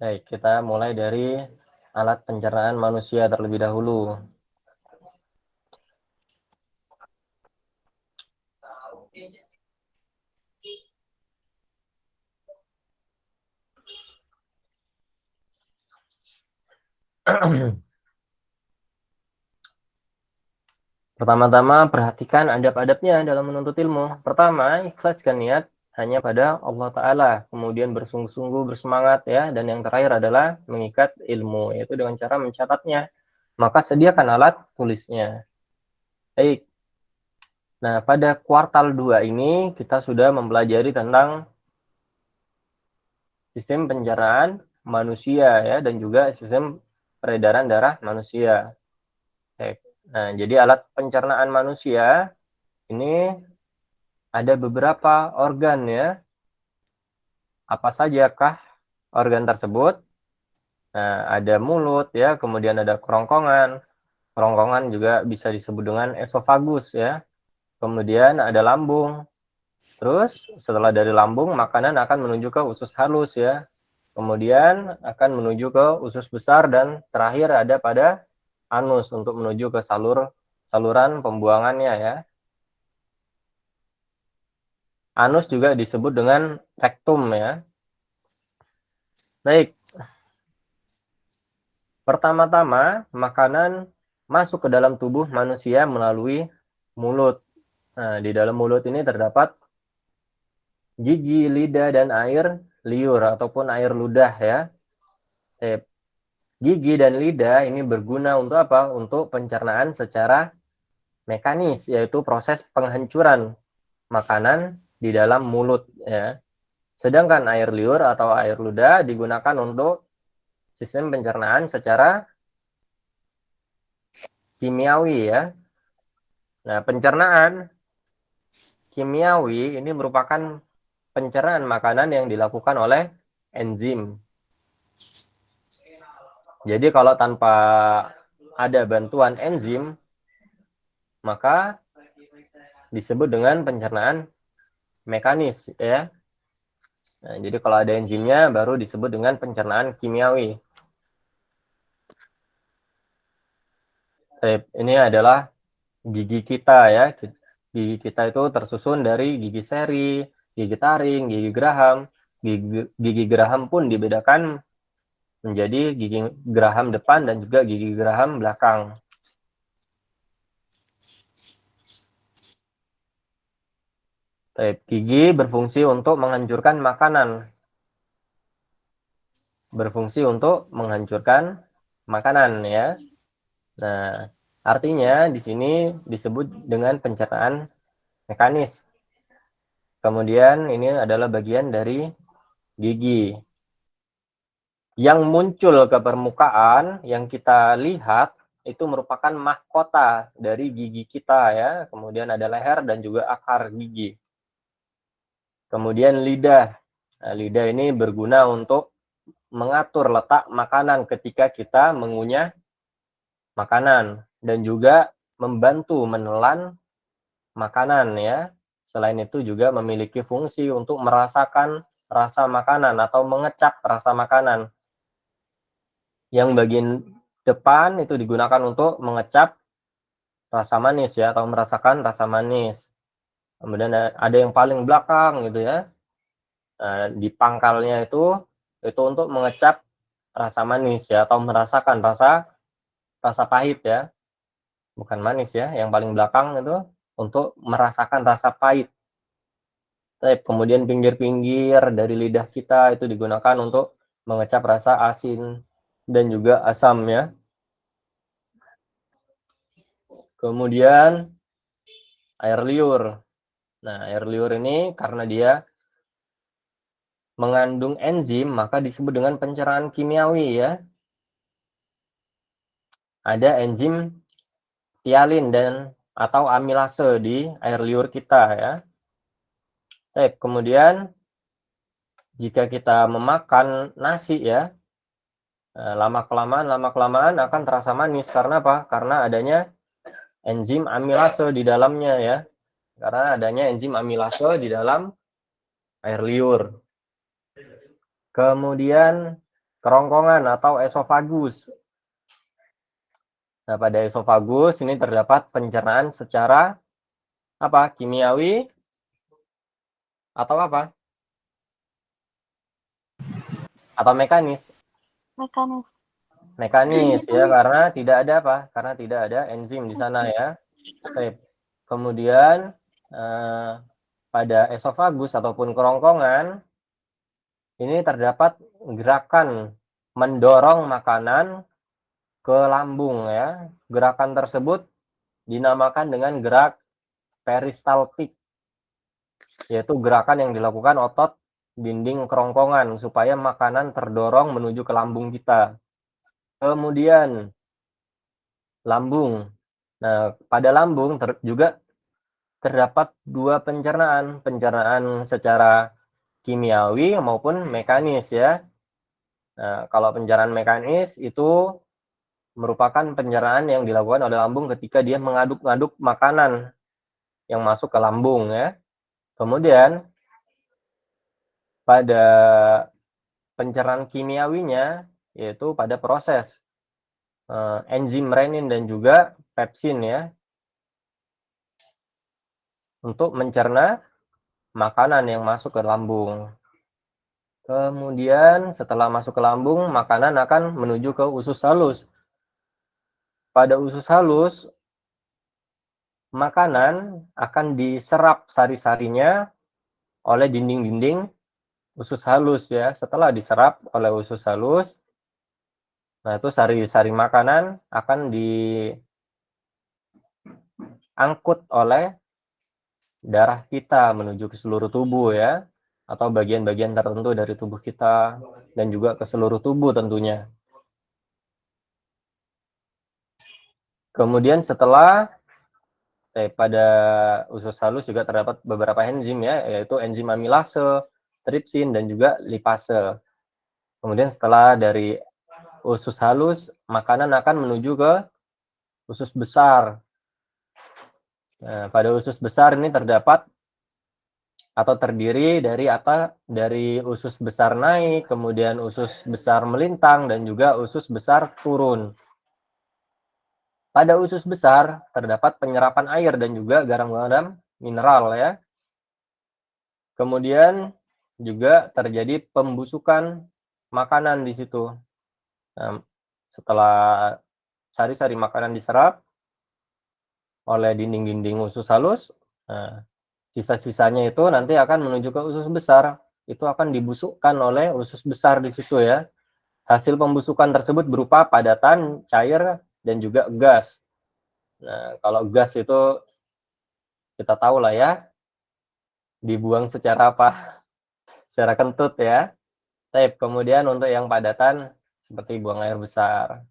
Baik, kita mulai dari alat pencernaan manusia terlebih dahulu. Pertama-tama, perhatikan adab-adabnya dalam menuntut ilmu. Pertama, ikhlaskan niat hanya pada Allah Ta'ala. Kemudian bersungguh-sungguh, bersemangat ya. Dan yang terakhir adalah mengikat ilmu, yaitu dengan cara mencatatnya. Maka sediakan alat tulisnya. Baik. Nah, pada kuartal 2 ini kita sudah mempelajari tentang sistem pencernaan manusia ya, dan juga sistem peredaran darah manusia. Baik. Nah, jadi alat pencernaan manusia ini ada beberapa organ ya. Apa sajakah organ tersebut? Nah, ada mulut ya, kemudian ada kerongkongan. Kerongkongan juga bisa disebut dengan esofagus ya. Kemudian ada lambung. Terus setelah dari lambung, makanan akan menuju ke usus halus ya. Kemudian akan menuju ke usus besar dan terakhir ada pada anus untuk menuju ke saluran pembuangannya ya. Anus juga disebut dengan rektum ya. Baik. Pertama-tama, makanan masuk ke dalam tubuh manusia melalui mulut. Nah, di dalam mulut ini terdapat gigi, lidah, dan air liur ataupun air ludah ya. Gigi dan lidah ini berguna untuk apa? Untuk pencernaan secara mekanis, yaitu proses penghancuran makanan di dalam mulut ya. Sedangkan air liur atau air ludah digunakan untuk sistem pencernaan secara kimiawi ya. Nah, pencernaan kimiawi ini merupakan pencernaan makanan yang dilakukan oleh enzim. Jadi kalau tanpa ada bantuan enzim, maka disebut dengan pencernaan mekanis ya. Nah, jadi kalau ada enzimnya baru disebut dengan pencernaan kimiawi. Ini adalah gigi kita ya. Gigi kita itu tersusun dari gigi seri, gigi taring, gigi geraham. Gigi geraham pun dibedakan menjadi gigi geraham depan dan juga gigi geraham belakang. Gigi berfungsi untuk menghancurkan makanan. Berfungsi untuk menghancurkan makanan ya. Nah, artinya di sini disebut dengan pencernaan mekanis. Kemudian ini adalah bagian dari gigi. Yang muncul ke permukaan yang kita lihat itu merupakan mahkota dari gigi kita ya. Kemudian ada leher dan juga akar gigi. Kemudian lidah. Nah, lidah ini berguna untuk mengatur letak makanan ketika kita mengunyah makanan dan juga membantu menelan makanan ya. Selain itu juga memiliki fungsi untuk merasakan rasa makanan atau mengecap rasa makanan. Yang bagian depan itu digunakan untuk mengecap rasa manis ya, atau merasakan rasa manis. Kemudian ada yang paling belakang gitu ya. Nah, di pangkalnya itu untuk mengecap rasa manis ya, atau merasakan rasa pahit ya. Bukan manis ya, yang paling belakang itu untuk merasakan rasa pahit. Kemudian pinggir-pinggir dari lidah kita itu digunakan untuk mengecap rasa asin dan juga asam ya. Kemudian air liur. Nah, air liur ini karena dia mengandung enzim, maka disebut dengan pencernaan kimiawi ya. Ada enzim tialin dan atau amilase di air liur kita ya. Kemudian jika kita memakan nasi ya, lama-kelamaan akan terasa manis. Karena apa? Karena adanya enzim amilase di dalamnya ya. Karena adanya enzim amilase di dalam air liur. Kemudian kerongkongan atau esofagus. Nah, pada esofagus ini terdapat pencernaan secara apa? Kimiawi atau apa? Atau mekanis? Mekanis. Mekanis ya, karena tidak ada apa? Karena tidak ada enzim di sana ya. Oke. Kemudian pada esofagus ataupun kerongkongan ini terdapat gerakan mendorong makanan ke lambung ya. Gerakan tersebut dinamakan dengan gerak peristaltik, yaitu gerakan yang dilakukan otot dinding kerongkongan supaya makanan terdorong menuju ke lambung kita. Kemudian lambung. Nah, pada lambung juga terdapat dua pencernaan secara kimiawi maupun mekanis ya. Nah, kalau pencernaan mekanis itu merupakan pencernaan yang dilakukan oleh lambung ketika dia mengaduk-aduk makanan yang masuk ke lambung ya. Kemudian pada pencernaan kimiawinya yaitu pada proses enzim renin dan juga pepsin ya untuk mencerna makanan yang masuk ke lambung. Kemudian setelah masuk ke lambung, makanan akan menuju ke usus halus. Pada usus halus, makanan akan diserap sari-sarinya oleh dinding-dinding usus halus ya. Setelah diserap oleh usus halus, nah itu sari-sari makanan akan diangkut oleh darah kita menuju ke seluruh tubuh ya, atau bagian-bagian tertentu dari tubuh kita dan juga ke seluruh tubuh tentunya. Kemudian setelah pada usus halus juga terdapat beberapa enzim ya, yaitu enzim amilase, tripsin dan juga lipase. Kemudian setelah dari usus halus, makanan akan menuju ke usus besar. Nah, pada usus besar ini terdapat atau terdiri dari apa? Dari usus besar naik, kemudian usus besar melintang, dan juga usus besar turun. Pada usus besar terdapat penyerapan air dan juga garam-garam mineral ya. Kemudian juga terjadi pembusukan makanan di situ. Nah, setelah sari-sari makanan diserap oleh dinding-dinding usus halus, nah, sisa-sisanya itu nanti akan menuju ke usus besar. Itu akan dibusukkan oleh usus besar di situ ya. Hasil pembusukan tersebut berupa padatan, cair, dan juga gas. Nah, kalau gas itu kita tahu lah ya, dibuang secara apa? Secara kentut ya. Tapi kemudian untuk yang padatan seperti buang air besar.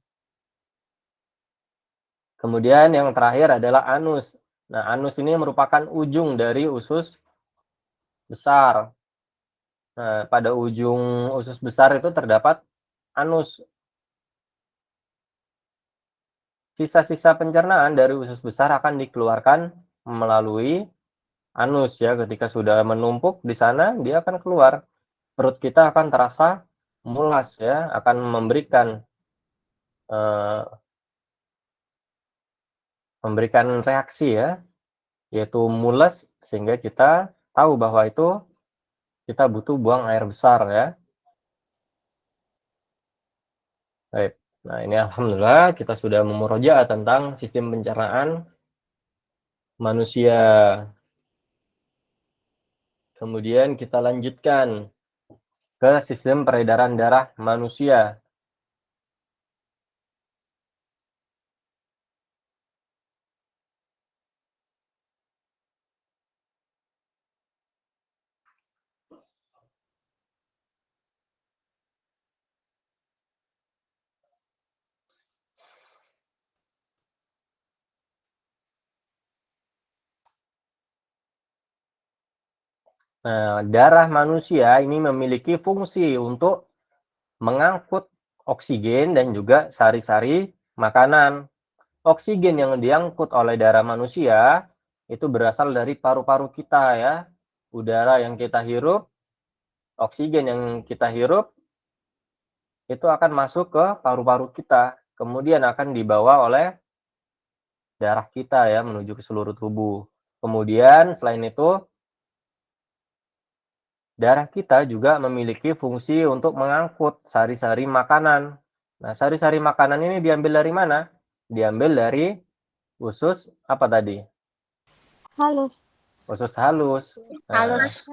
Kemudian yang terakhir adalah anus. Nah, anus ini merupakan ujung dari usus besar. Nah, pada ujung usus besar itu terdapat anus. Sisa-sisa pencernaan dari usus besar akan dikeluarkan melalui anus ya. Ketika sudah menumpuk di sana, dia akan keluar. Perut kita akan terasa mulas ya, akan memberikan reaksi ya, yaitu mules, sehingga kita tahu bahwa itu kita butuh buang air besar ya. Baik. Nah, ini alhamdulillah kita sudah memurojaah tentang sistem pencernaan manusia. Kemudian kita lanjutkan ke sistem peredaran darah manusia. Nah, darah manusia ini memiliki fungsi untuk mengangkut oksigen dan juga sari-sari makanan. Oksigen yang diangkut oleh darah manusia itu berasal dari paru-paru kita ya. Udara yang kita hirup, oksigen yang kita hirup itu akan masuk ke paru-paru kita, kemudian akan dibawa oleh darah kita ya menuju ke seluruh tubuh. Kemudian selain itu, darah kita juga memiliki fungsi untuk mengangkut sari-sari makanan. Nah, sari-sari makanan ini diambil dari mana? Diambil dari usus apa tadi? Halus. Usus halus. Nah, Halus.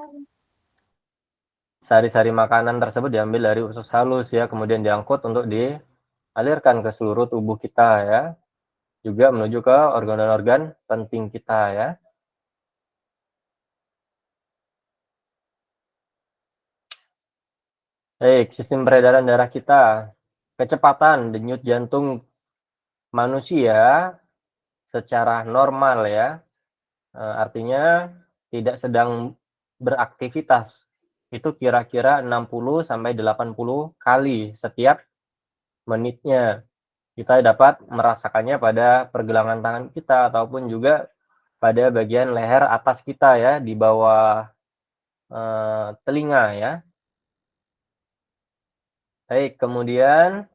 sari-sari makanan tersebut diambil dari usus halus ya, kemudian diangkut untuk dialirkan ke seluruh tubuh kita ya. Juga menuju ke organ-organ penting kita ya. Baik, sistem peredaran darah kita. Kecepatan denyut jantung manusia secara normal ya. Artinya tidak sedang beraktivitas. Itu kira-kira 60 sampai 80 kali setiap menitnya. Kita dapat merasakannya pada pergelangan tangan kita ataupun juga pada bagian leher atas kita ya, di bawah telinga ya. Baik, kemudian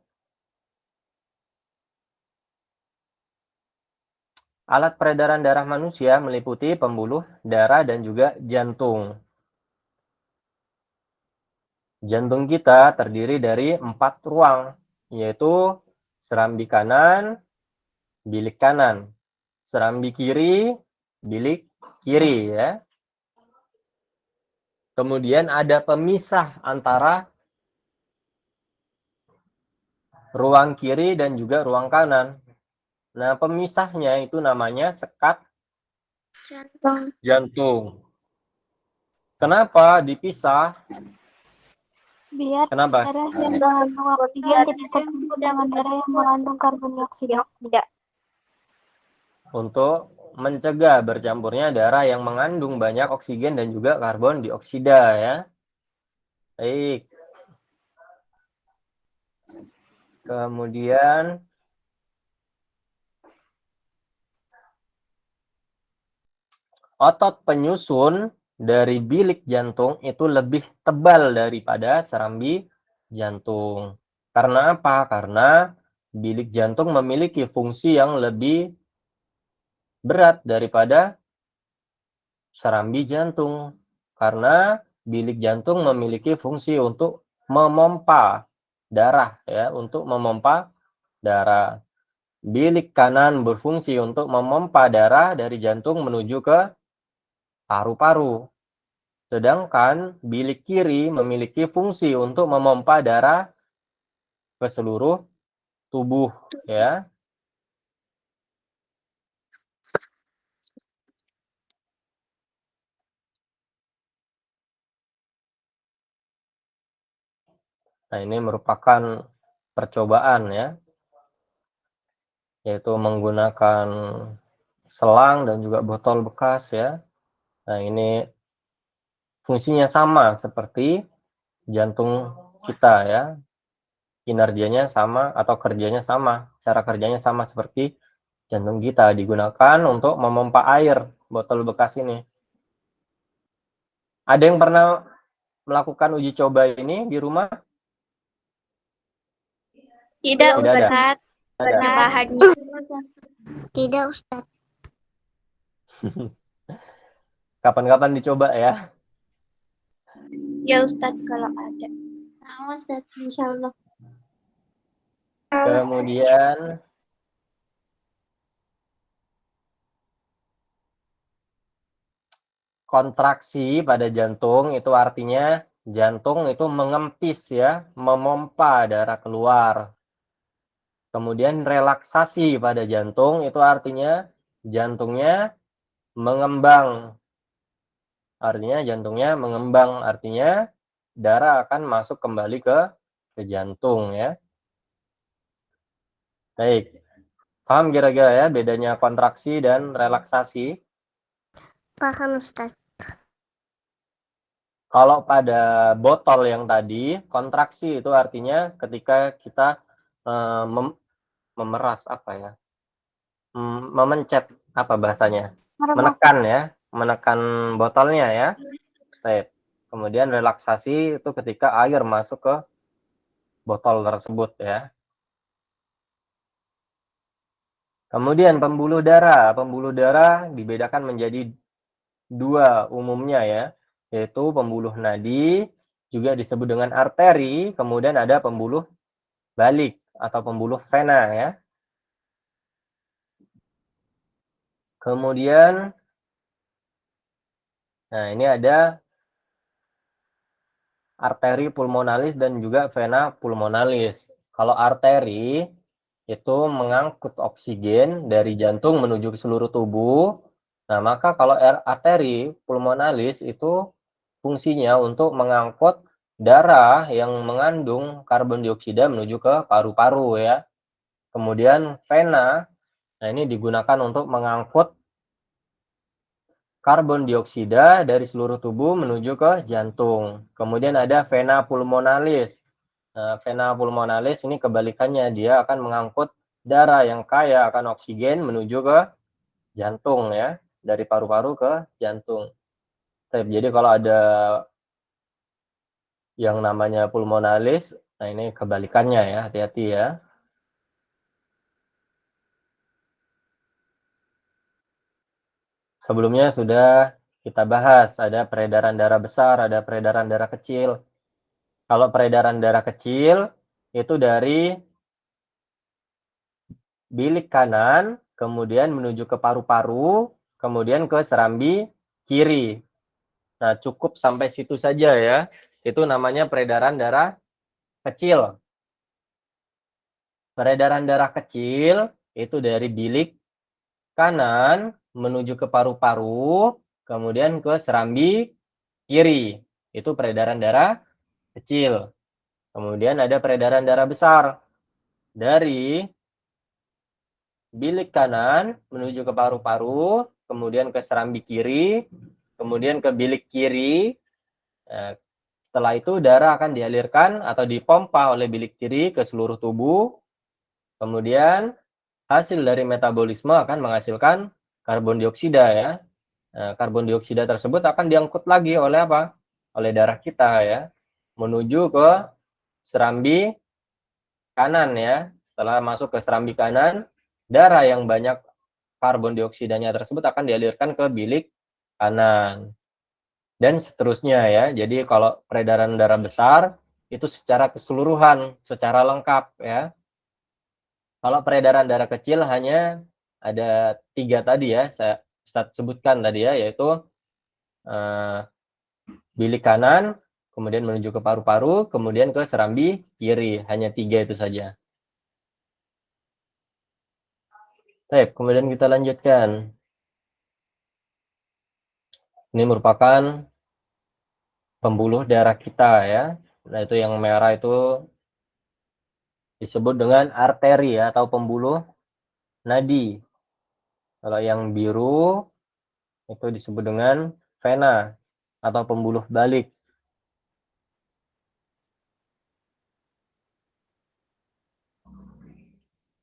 alat peredaran darah manusia meliputi pembuluh darah dan juga jantung. Jantung kita terdiri dari 4 ruang, yaitu serambi kanan, bilik kanan, serambi kiri, bilik kiri ya. Kemudian ada pemisah antara ruang kiri dan juga ruang kanan. Nah, pemisahnya itu namanya sekat jantung. Kenapa dipisah? Biar Kenapa? darah yang mengandung oksigen tidak tercampur dengan darah yang mengandung karbon dioksida. Untuk mencegah bercampurnya darah yang mengandung banyak oksigen dan juga karbon dioksida ya. Baik. Kemudian otot penyusun dari bilik jantung itu lebih tebal daripada serambi jantung. Karena apa? Karena bilik jantung memiliki fungsi yang lebih berat daripada serambi jantung. Karena bilik jantung memiliki fungsi untuk memompa darah ya, untuk memompa darah. Bilik kanan berfungsi untuk memompa darah dari jantung menuju ke paru-paru. Sedangkan bilik kiri memiliki fungsi untuk memompa darah ke seluruh tubuh ya. Nah, ini merupakan percobaan ya, yaitu menggunakan selang dan juga botol bekas ya. Nah, ini fungsinya sama seperti jantung kita ya. Kinerjanya sama atau kerjanya sama, cara kerjanya sama seperti jantung kita, digunakan untuk memompa air botol bekas ini. Ada yang pernah melakukan uji coba ini di rumah? Tidak, Ustaz. bahannya. Tidak, Ustaz. Kapan-kapan dicoba ya. Ya, Ustaz, kalau ada. Nah, Ustaz, insya Allah. Kemudian kontraksi pada jantung itu artinya jantung itu mengempis ya, memompa darah keluar. Kemudian relaksasi pada jantung itu artinya jantungnya mengembang. Artinya jantungnya mengembang, artinya darah akan masuk kembali ke jantung ya. Baik. Paham kira-kira ya bedanya kontraksi dan relaksasi? Paham, Ustaz. Kalau pada botol yang tadi, kontraksi itu artinya ketika kita memeras apa ya? Memencet apa bahasanya? Menekan ya, menekan botolnya ya. Baik. Kemudian relaksasi itu ketika air masuk ke botol tersebut ya. Kemudian pembuluh darah dibedakan menjadi dua umumnya ya, yaitu pembuluh nadi, juga disebut dengan arteri, kemudian ada pembuluh balik atau pembuluh vena ya. Kemudian, nah ini ada arteri pulmonalis dan juga vena pulmonalis. Kalau arteri itu mengangkut oksigen dari jantung menuju ke seluruh tubuh. Nah, maka kalau arteri pulmonalis itu fungsinya untuk mengangkut darah yang mengandung karbon dioksida menuju ke paru-paru ya. Kemudian vena, nah ini digunakan untuk mengangkut karbon dioksida dari seluruh tubuh menuju ke jantung. Kemudian ada vena pulmonalis. Nah, vena pulmonalis ini kebalikannya, dia akan mengangkut darah yang kaya akan oksigen menuju ke jantung ya, dari paru-paru ke jantung. Jadi kalau ada yang namanya pulmonalis, nah ini kebalikannya ya, hati-hati ya. Sebelumnya sudah kita bahas, ada peredaran darah besar, ada peredaran darah kecil. Kalau peredaran darah kecil, itu dari bilik kanan, kemudian menuju ke paru-paru, kemudian ke serambi kiri. Nah, cukup sampai situ saja ya. Itu namanya peredaran darah kecil. Peredaran darah kecil itu dari bilik kanan menuju ke paru-paru, kemudian ke serambi kiri. Itu peredaran darah kecil. Kemudian ada peredaran darah besar dari bilik kanan menuju ke paru-paru, kemudian ke serambi kiri, kemudian ke bilik kiri. Nah, setelah itu darah akan dialirkan atau dipompa oleh bilik kiri ke seluruh tubuh. Kemudian hasil dari metabolisme akan menghasilkan karbon dioksida ya. Nah, karbon dioksida tersebut akan diangkut lagi oleh apa? Oleh darah kita ya, menuju ke serambi kanan ya. Setelah masuk ke serambi kanan, darah yang banyak karbon dioksidanya tersebut akan dialirkan ke bilik kanan. Dan seterusnya ya. Jadi kalau peredaran darah besar itu secara keseluruhan, secara lengkap ya. Kalau peredaran darah kecil hanya ada 3 tadi ya, saya sebutkan tadi ya, yaitu bilik kanan, kemudian menuju ke paru-paru, kemudian ke serambi kiri. Hanya 3 itu saja. Baik, kemudian kita lanjutkan. Ini merupakan pembuluh darah kita ya. Nah, itu yang merah itu disebut dengan arteri ya, atau pembuluh nadi. Kalau yang biru itu disebut dengan vena atau pembuluh balik.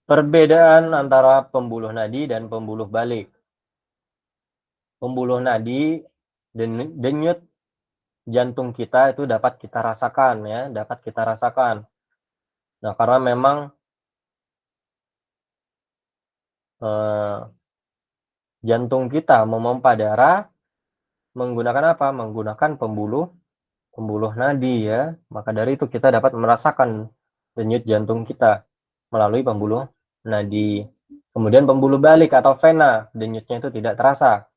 Perbedaan antara pembuluh nadi dan pembuluh balik. Pembuluh nadi, denyut jantung kita itu dapat kita rasakan ya, dapat kita rasakan. Nah, karena memang jantung kita memompa darah menggunakan apa? Menggunakan pembuluh nadi ya. Maka dari itu kita dapat merasakan denyut jantung kita melalui pembuluh nadi. Kemudian pembuluh balik atau vena, denyutnya itu tidak terasa.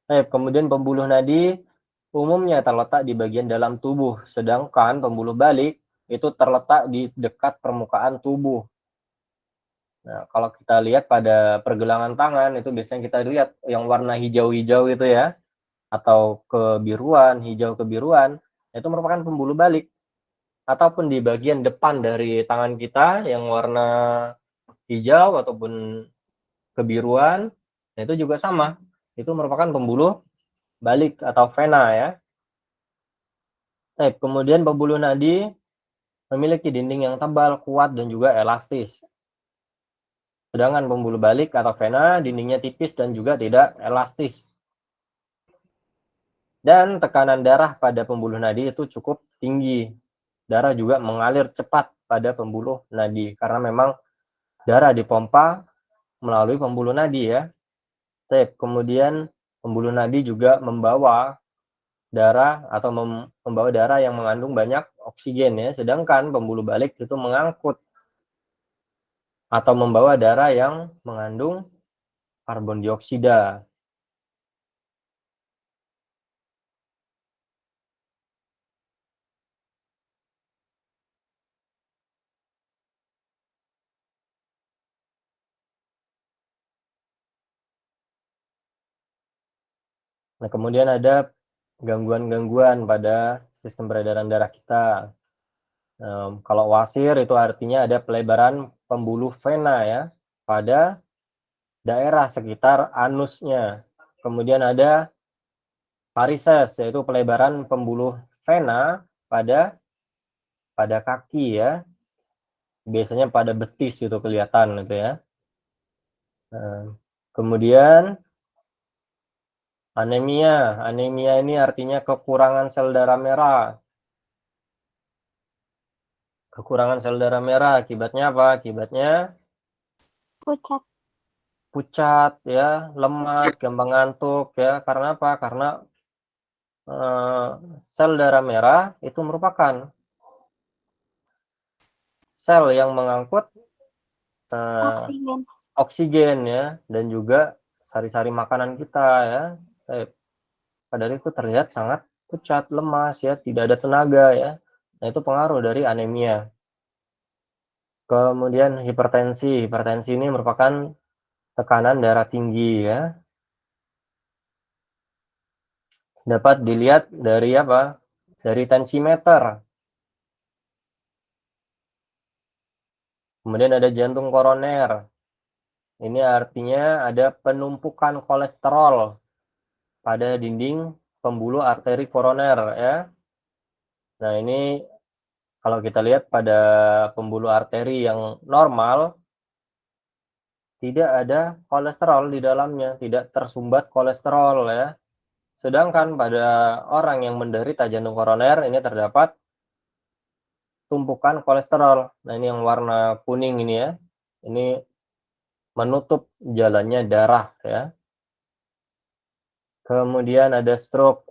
Kemudian pembuluh nadi umumnya terletak di bagian dalam tubuh, sedangkan pembuluh balik itu terletak di dekat permukaan tubuh. Nah, kalau kita lihat pada pergelangan tangan itu biasanya kita lihat yang warna hijau-hijau itu ya, atau kebiruan, hijau kebiruan, itu merupakan pembuluh balik. Ataupun di bagian depan dari tangan kita yang warna hijau ataupun kebiruan, nah itu juga sama. Itu merupakan pembuluh balik atau vena ya. Kemudian pembuluh nadi memiliki dinding yang tebal, kuat, dan juga elastis. Sedangkan pembuluh balik atau vena dindingnya tipis dan juga tidak elastis. Dan tekanan darah pada pembuluh nadi itu cukup tinggi. Darah juga mengalir cepat pada pembuluh nadi karena memang darah dipompa melalui pembuluh nadi ya. Kemudian pembuluh nadi juga membawa darah atau membawa darah yang mengandung banyak oksigen ya, sedangkan pembuluh balik itu mengangkut atau membawa darah yang mengandung karbon dioksida. Nah, kemudian ada gangguan-gangguan pada sistem peredaran darah kita. Kalau wasir itu artinya ada pelebaran pembuluh vena ya pada daerah sekitar anusnya. Kemudian ada varises yaitu pelebaran pembuluh vena pada kaki ya. Biasanya pada betis itu kelihatan gitu ya. Kemudian anemia. Anemia ini artinya kekurangan sel darah merah. Kekurangan sel darah merah akibatnya apa? Akibatnya Pucat. pucat ya, lemas, gampang ngantuk ya. Karena apa? Karena sel darah merah itu merupakan sel yang mengangkut Oksigen. oksigen ya dan juga sari-sari makanan kita ya. Padahal itu terlihat sangat pucat, lemas ya, tidak ada tenaga ya. Nah, itu pengaruh dari anemia. Kemudian hipertensi. Hipertensi ini merupakan tekanan darah tinggi ya. Dapat dilihat dari apa? Dari tensimeter. Kemudian ada jantung koroner. Ini artinya ada penumpukan kolesterol pada dinding pembuluh arteri koroner ya. Nah, ini kalau kita lihat pada pembuluh arteri yang normal tidak ada kolesterol di dalamnya, tidak tersumbat kolesterol ya. Sedangkan pada orang yang menderita jantung koroner ini terdapat tumpukan kolesterol. Nah, ini yang warna kuning ini ya. Ini menutup jalannya darah ya. Kemudian ada stroke.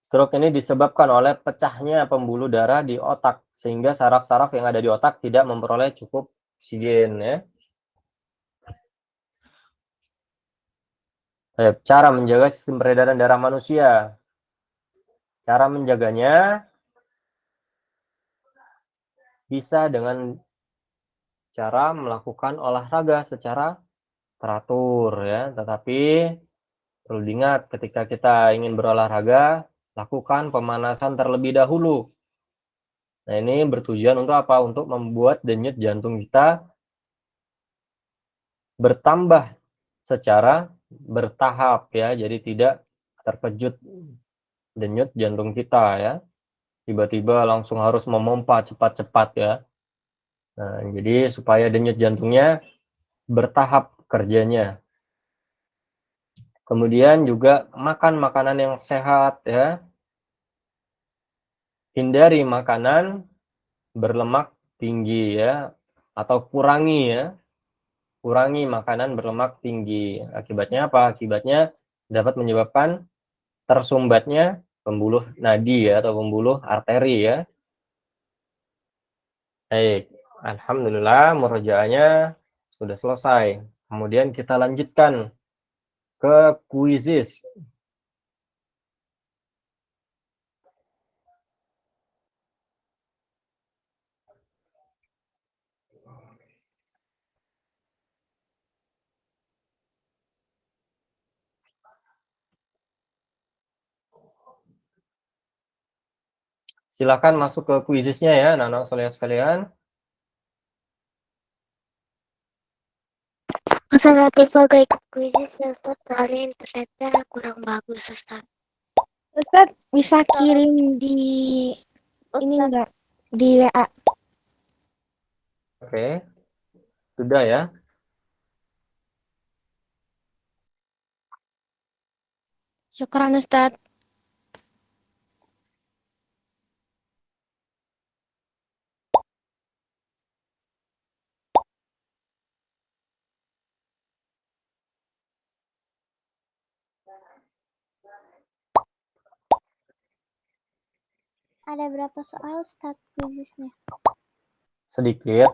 Stroke ini disebabkan oleh pecahnya pembuluh darah di otak sehingga saraf-saraf yang ada di otak tidak memperoleh cukup oksigen ya. Cara menjaga sistem peredaran darah manusia. Cara menjaganya bisa dengan cara melakukan olahraga secara teratur ya. Tetapi perlu diingat ketika kita ingin berolahraga, lakukan pemanasan terlebih dahulu. Nah, ini bertujuan untuk apa? Untuk membuat denyut jantung kita bertambah secara bertahap ya. Jadi tidak terkejut denyut jantung kita ya. Tiba-tiba langsung harus memompa cepat-cepat ya. Nah, jadi supaya denyut jantungnya bertahap kerjanya. Kemudian juga makan makanan yang sehat ya. Hindari makanan berlemak tinggi ya atau kurangi ya. Kurangi makanan berlemak tinggi. Akibatnya apa? Akibatnya dapat menyebabkan tersumbatnya pembuluh nadi ya atau pembuluh arteri ya. Baik, alhamdulillah murojaahnya sudah selesai. Kemudian kita lanjutkan ke kuisis. Silakan masuk ke kuisisnya ya, anak-anak soleh sekalian. Saya tiba ikut kuis ya Ustaz, soalnya internetnya kurang bagus Ustaz. Ustaz bisa kirim di ini Ustaz, enggak di WA. Oke, sudah ya. Syukran Ustaz. Ada berapa soal Ustadz quizisnya? Sedikit.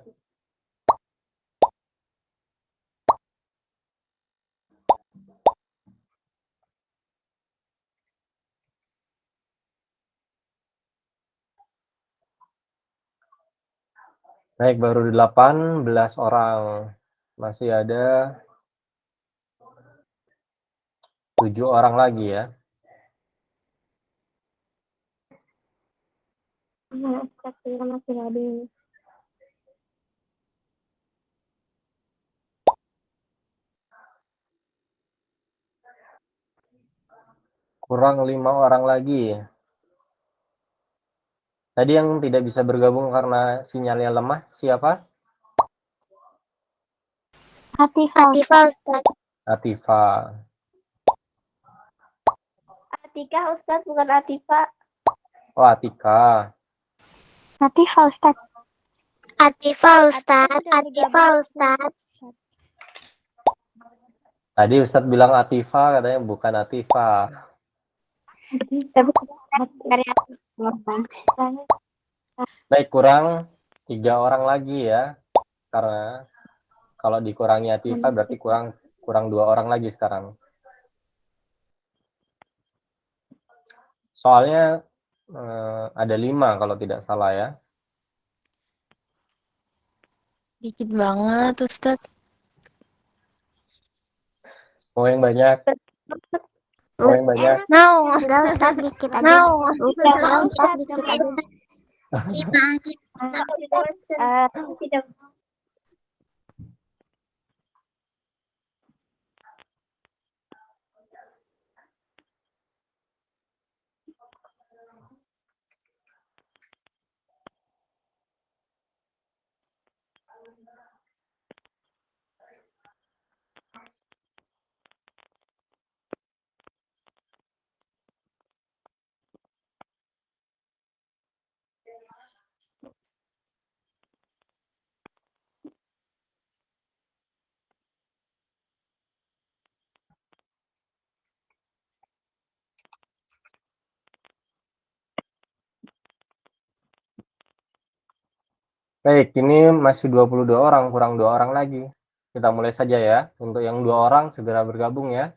Baik, baru 18 orang. Masih ada 7 orang lagi ya. Masih ada. Kurang 5 orang lagi. Tadi yang tidak bisa bergabung karena sinyalnya lemah, siapa? Atifah Ustadz. Atifa. Atika Ustadz, bukan Atifa. Oh, Atika. Atifah Ustadz. Atifah Ustadz. Tadi Ustadz bilang Atifa, katanya bukan Atifa. Baik, kurang 3 orang lagi ya. Karena kalau dikurangi Atifa berarti kurang 2 orang lagi sekarang. Soalnya ada 5 kalau tidak salah ya. Dikit banget, Ustadz. Mau yang banyak? Mau yang banyak? No. Enggak Ustadz, dikit aja. Udah Ustadz, dikit aja. Tidak. Baik, ini masih 22 orang, kurang 2 orang lagi. Kita mulai saja ya. Untuk yang 2 orang segera bergabung ya.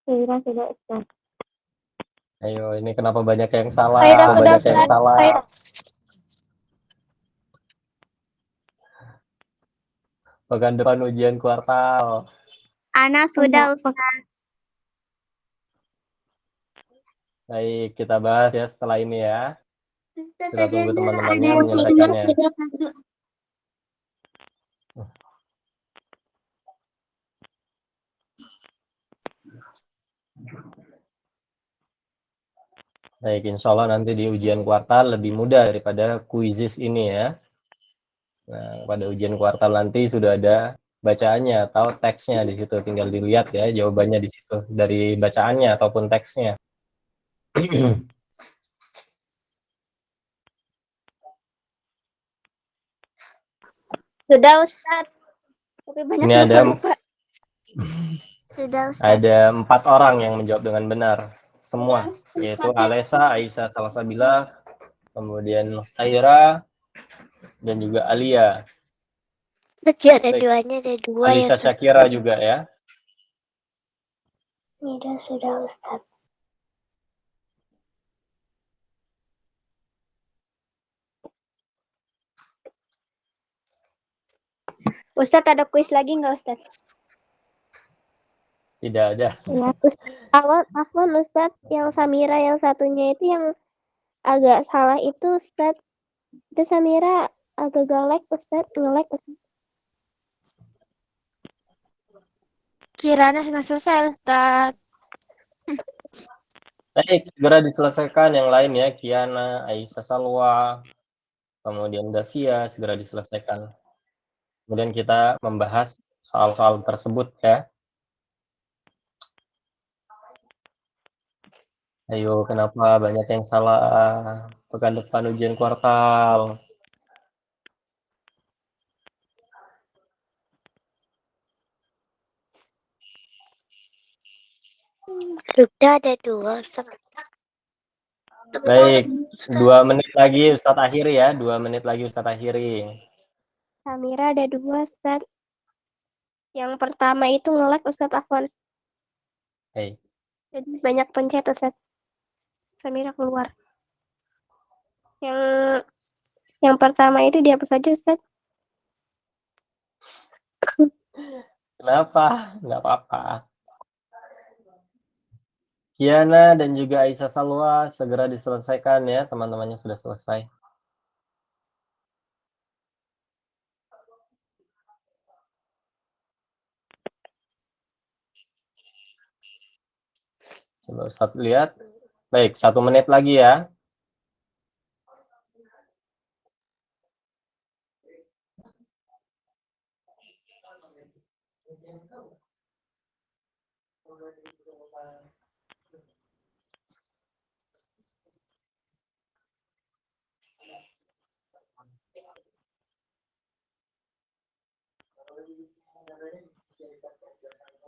Sudah Ustadz. Ayo, ini kenapa banyak yang salah? Sudah, Banyak yang Ustadz. salah. Pekan depan ujian kuartal. Ana sudah Ustadz. Baik, kita bahas ya setelah ini ya. Kita tunggu teman-temannya menyelesaikannya. Baik, insya Allah nanti di ujian kuartal lebih mudah daripada kuisis ini ya. Nah, pada ujian kuartal nanti sudah ada bacaannya atau teksnya di situ. Tinggal dilihat ya jawabannya di situ dari bacaannya ataupun teksnya. Sudah Ustadz. Tapi banyak Ini lupa-lupa. Sudah Ustadz. ada 4 orang yang menjawab dengan benar semua, yaitu Alesa, Aisyah, Salsabila, kemudian Aira, dan juga Alia. Sejak ada duanya, ada dua ya Alisa Ustadz. Syakira juga ya. Sudah Ustadz. Ustadz ada kuis lagi nggak Ustadz? Tidak ada. Ya, terus Afwan Ustadz, yang Samira yang satunya itu yang agak salah itu Ustadz. Itu Samira agak galak Ustadz, ngelek Ustadz. Kiranya sudah selesai, Ustaz. Baik, segera diselesaikan yang lain ya. Kiana, Aisyah Salwa, kemudian Davia, segera diselesaikan. Kemudian kita membahas soal-soal tersebut ya. Ayo, kenapa banyak yang salah? Pekan depan ujian kuartal. Sudah ada dua Ustadz. Baik, 2 menit lagi Ustadz akhiri ya. 2 menit lagi Ustadz akhiri. Samira ada dua Ustadz. Yang pertama itu ngelek Ustadz Afwan. Hey. Jadi banyak pencet Ustadz. Samira keluar. Yang pertama itu dihapus aja Ustadz. Kenapa? Nggak apa-apa. Kiana dan juga Aisyah Salwa segera diselesaikan ya, teman-temannya sudah selesai. Coba Ustaz lihat. Baik, 1 menit lagi ya.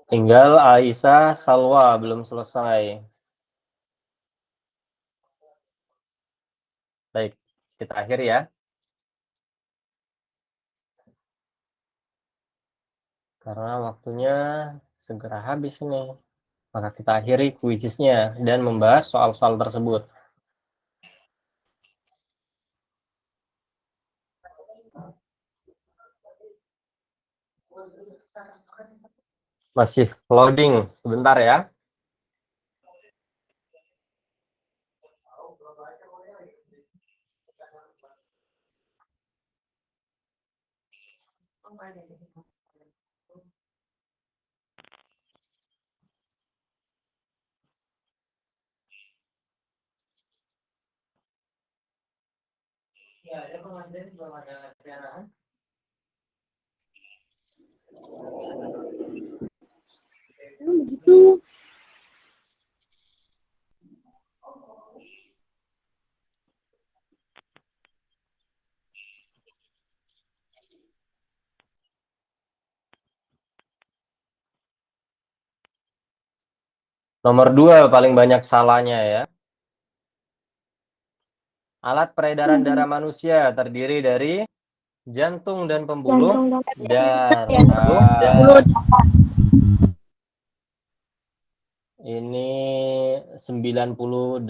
Tinggal Aisyah Salwa belum selesai. Baik, kita akhiri ya. Karena waktunya segera habis ini. Maka kita akhiri kuisisnya dan membahas soal-soal tersebut. Masih loading sebentar ya. Nomor 2 paling banyak salahnya ya. Alat peredaran darah manusia terdiri dari jantung dan pembuluh darah. Ini 98%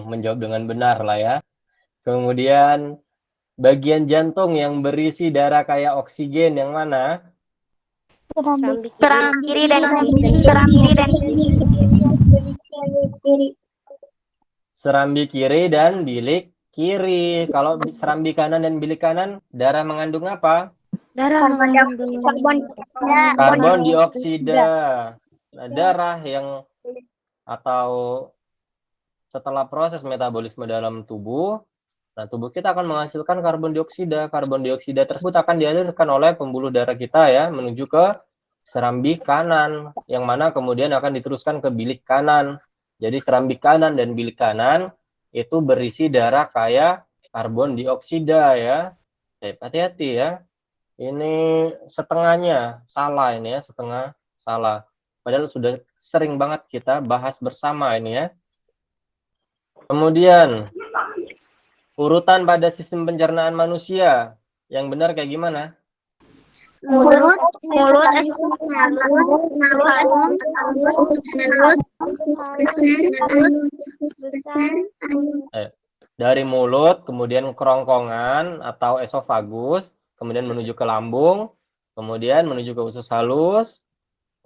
menjawab dengan benar lah ya. Kemudian bagian jantung yang berisi darah kayak oksigen yang mana? Serambi kiri dan Serambi kiri dan bilik kiri. Kalau serambi kanan dan bilik kanan, darah mengandung apa? Darah Karbon dioksida. Nah, darah yang atau setelah proses metabolisme dalam tubuh, nah tubuh kita akan menghasilkan karbon dioksida. Karbon dioksida tersebut akan dialirkan oleh pembuluh darah kita ya menuju ke serambi kanan, yang mana kemudian akan diteruskan ke bilik kanan. Jadi serambik kanan dan bilik kanan itu berisi darah kaya karbon dioksida ya. Hati-hati ya. Ini setengahnya salah ini ya, setengah salah. Padahal sudah sering banget kita bahas bersama ini ya. Kemudian urutan pada sistem pencernaan manusia yang benar kayak gimana? Mulut, halus, Dari mulut, kemudian kerongkongan atau esofagus, kemudian menuju ke lambung, kemudian menuju ke usus halus,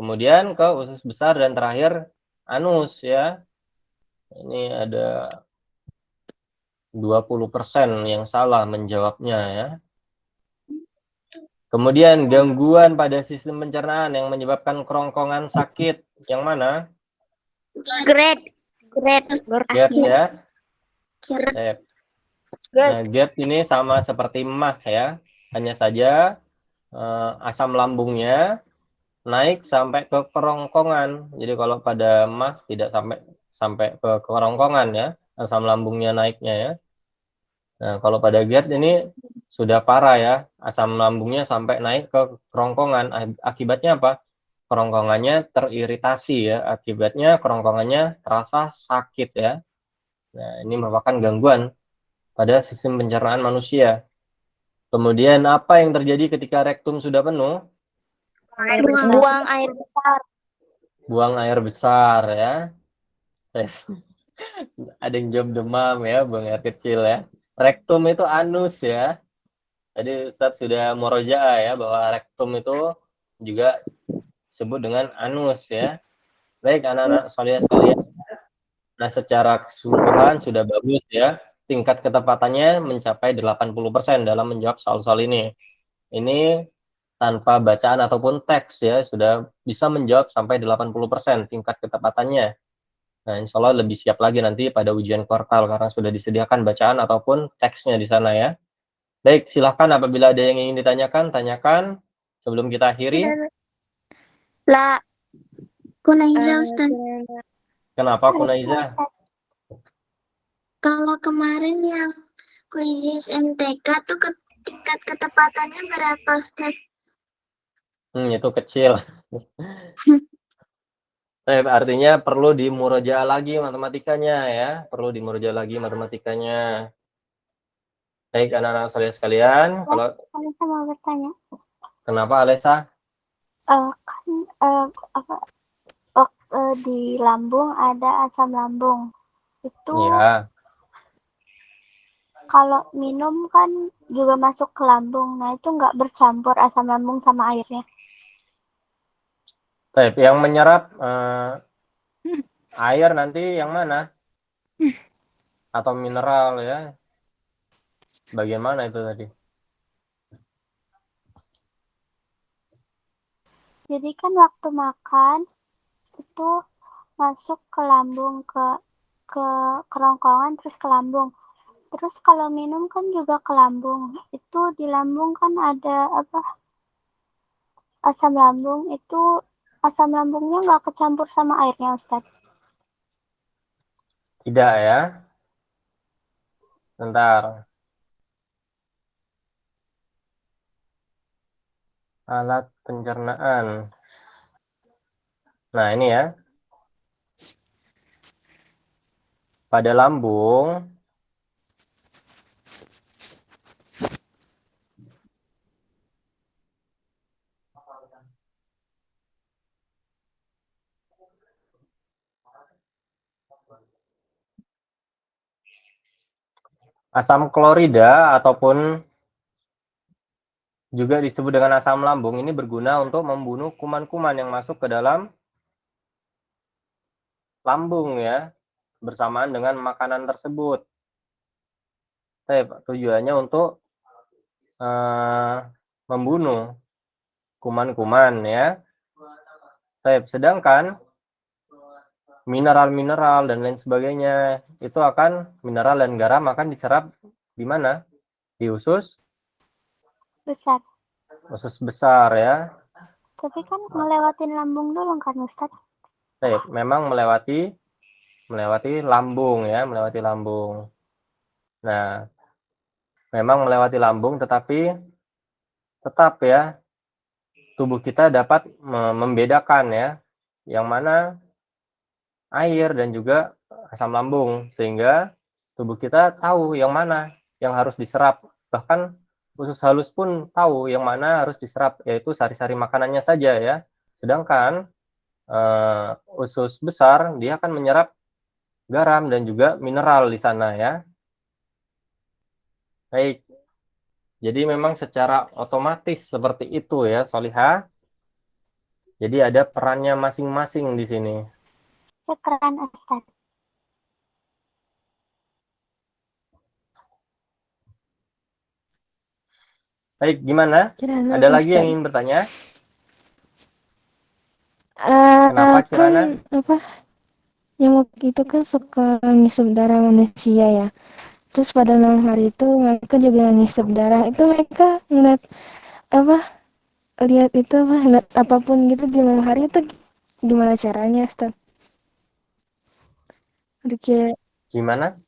kemudian ke usus besar, dan terakhir anus ya. Ini ada 20% yang salah menjawabnya ya. Kemudian gangguan pada sistem pencernaan yang menyebabkan kerongkongan sakit, yang mana? GERD GERD ya. Nah, GERD ini sama seperti MAH ya. Hanya saja asam lambungnya naik sampai ke kerongkongan. Jadi kalau pada MAH tidak sampai ke kerongkongan ya, asam lambungnya naiknya ya. Nah, kalau pada GERD ini sudah parah ya, asam lambungnya sampai naik ke kerongkongan. Akibatnya apa? Kerongkongannya teriritasi ya, akibatnya kerongkongannya terasa sakit ya. Nah, ini merupakan gangguan pada sistem pencernaan manusia. Kemudian apa yang terjadi ketika rektum sudah penuh? Buang air besar. Buang air besar ya. Ada yang jawab demam ya, buang air kecil ya. Rektum itu anus ya. Tadi Ustadz sudah murojaah ya, bahwa rektum itu juga disebut dengan anus ya. Baik anak-anak soleh sekalian. Nah, secara keseluruhan sudah bagus ya. Tingkat ketepatannya mencapai 80% dalam menjawab soal-soal ini. Ini tanpa bacaan ataupun teks ya, sudah bisa menjawab sampai 80% tingkat ketepatannya. Nah, insya Allah lebih siap lagi nanti pada ujian kuartal karena sudah disediakan bacaan ataupun teksnya di sana ya. Baik, silahkan apabila ada yang ingin ditanyakan, tanyakan sebelum kita akhiri. La Kunaiza Ustaz. Kenapa Kunaiza? Kalau kemarin yang kuisis MTK tuh tingkat ketepatannya berapa Ustaz? Itu kecil. Artinya perlu dimurojaah lagi matematikanya ya, perlu dimurojaah lagi matematikanya. Baik anak-anak soleh sekalian, kalau Alisa mau bertanya. kenapa Alesa? Di lambung ada asam lambung. Itu Ya, kalau minum kan juga masuk ke lambung. Nah, itu nggak bercampur asam lambung sama airnya. baik. Yang menyerap air nanti yang mana? Atau mineral ya? Bagian mana itu tadi? Jadi kan waktu makan itu masuk ke lambung, ke kerongkongan terus ke lambung. Terus kalau minum kan juga ke lambung. Itu di lambung kan ada asam lambung. Itu asam lambungnya nggak kecampur sama airnya, Ustaz. Tidak ya. Bentar. Alat pencernaan. Nah, ini ya. Pada lambung asam klorida ataupun juga disebut dengan asam lambung ini berguna untuk membunuh kuman-kuman yang masuk ke dalam lambung ya, bersamaan dengan makanan tersebut. Tujuannya untuk membunuh kuman-kuman ya. Sedangkan mineral-mineral dan lain sebagainya itu mineral dan garam akan diserap di mana? Di usus Besar. usus besar ya. Tapi kan ngelewatin lambung dulu kan, Ustaz? Memang melewati melewati lambung ya, melewati lambung. Nah, memang melewati lambung tetapi tetap ya tubuh kita dapat membedakan ya yang mana air dan juga asam lambung, sehingga tubuh kita tahu yang mana yang harus diserap. Bahkan usus halus pun tahu yang mana harus diserap, yaitu sari-sari makanannya saja ya. Sedangkan usus besar dia akan menyerap garam dan juga mineral di sana ya. Baik. Jadi memang secara otomatis seperti itu ya, Solihah. Jadi ada perannya masing-masing di sini. Ya, keren Ustaz. Baik, gimana? Kirana, Ada lagi yang Ustaz. ingin bertanya? Kenapa Kirana? Apa nyamuk itu kan suka ngisep darah manusia ya. Terus pada malam hari itu mereka juga ngisep darah. Itu mereka ngeliat apa? Lihat itu apa? Lihat apapun gitu di malam hari itu gimana caranya, Ustaz? Udah kayak Gimana?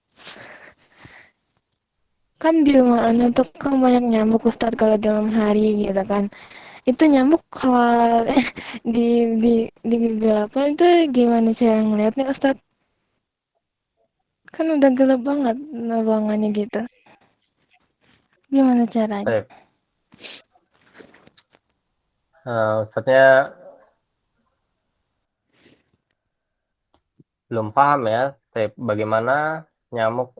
kan di rumah Ana tuh kan banyak nyamuk Ustaz kalau di malam hari gitu kan. Itu nyamuk kalau di kegelapan itu gimana cara ngeliatnya Ustaz? Kan udah gelap banget ruangannya gitu. Gimana caranya? Baik. Ustaznya belum paham ya, bagaimana nyamuk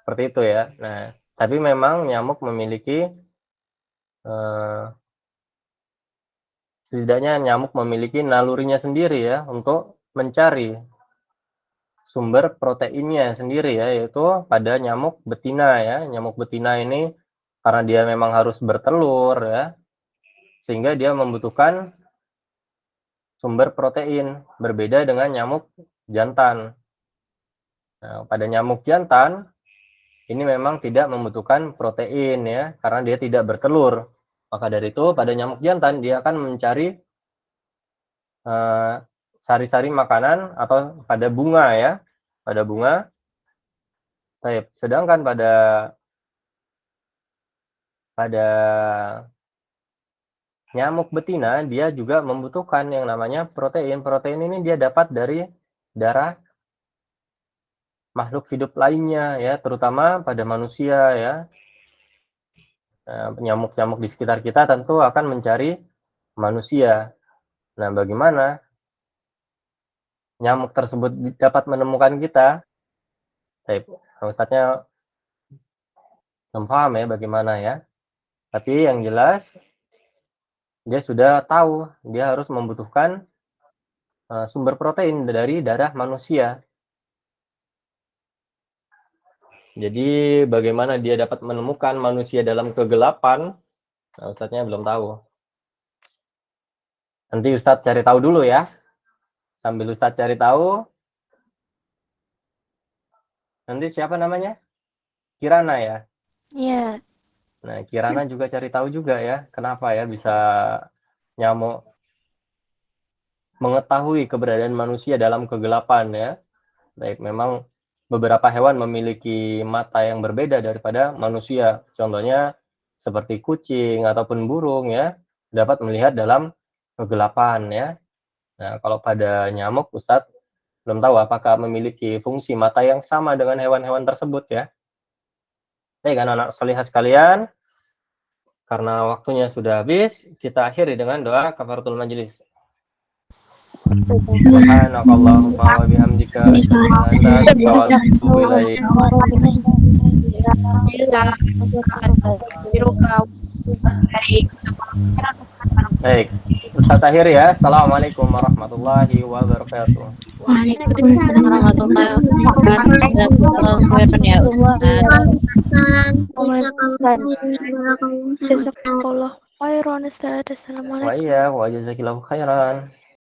seperti itu ya. Nah, tapi memang nyamuk memiliki setidaknya nyamuk memiliki nalurinya sendiri ya untuk mencari sumber proteinnya sendiri ya, yaitu pada nyamuk betina ya. Nyamuk betina ini karena dia memang harus bertelur ya, sehingga dia membutuhkan sumber protein, berbeda dengan nyamuk jantan. Nah, pada nyamuk jantan ini memang tidak membutuhkan protein ya, karena dia tidak bertelur. Maka dari itu pada nyamuk jantan dia akan mencari sari-sari makanan atau pada bunga ya, pada bunga. Sedangkan pada nyamuk betina dia juga membutuhkan yang namanya protein. Protein ini dia dapat dari darah makhluk hidup lainnya ya, terutama pada manusia ya. Nyamuk-nyamuk di sekitar kita tentu akan mencari manusia. Nah, bagaimana nyamuk tersebut dapat menemukan kita? Ustadznya belum paham ya bagaimana ya. Tapi yang jelas dia sudah tahu dia harus membutuhkan sumber protein dari darah manusia. Jadi bagaimana dia dapat menemukan manusia dalam kegelapan? Nah, Ustadznya belum tahu. Nanti Ustadz cari tahu dulu ya. Sambil Ustadz cari tahu. Nanti siapa namanya? Kirana ya? Iya. Nah, Kirana juga cari tahu juga ya. Kenapa ya bisa nyamuk mengetahui keberadaan manusia dalam kegelapan ya. Baik, memang beberapa hewan memiliki mata yang berbeda daripada manusia. Contohnya seperti kucing ataupun burung ya, dapat melihat dalam kegelapan ya. Nah, kalau pada nyamuk, Ustadz belum tahu apakah memiliki fungsi mata yang sama dengan hewan-hewan tersebut ya. Baik, anak-anak solihah sekalian, karena waktunya sudah habis, kita akhiri dengan doa kafaratul majelis. Subhanakallahumma wa bihamdika asyhadu an la ilaha illa anta astaghfiruka wa atubu ilaik. Baik, Ustaz akhir ya. Assalamualaikum warahmatullahi wabarakatuh. Waalaikumsalam warahmatullahi wabarakatuh. Ya Jazakallah khairan Ustaz. Assalamualaikum. Wa iya wa jazakillahu khairan.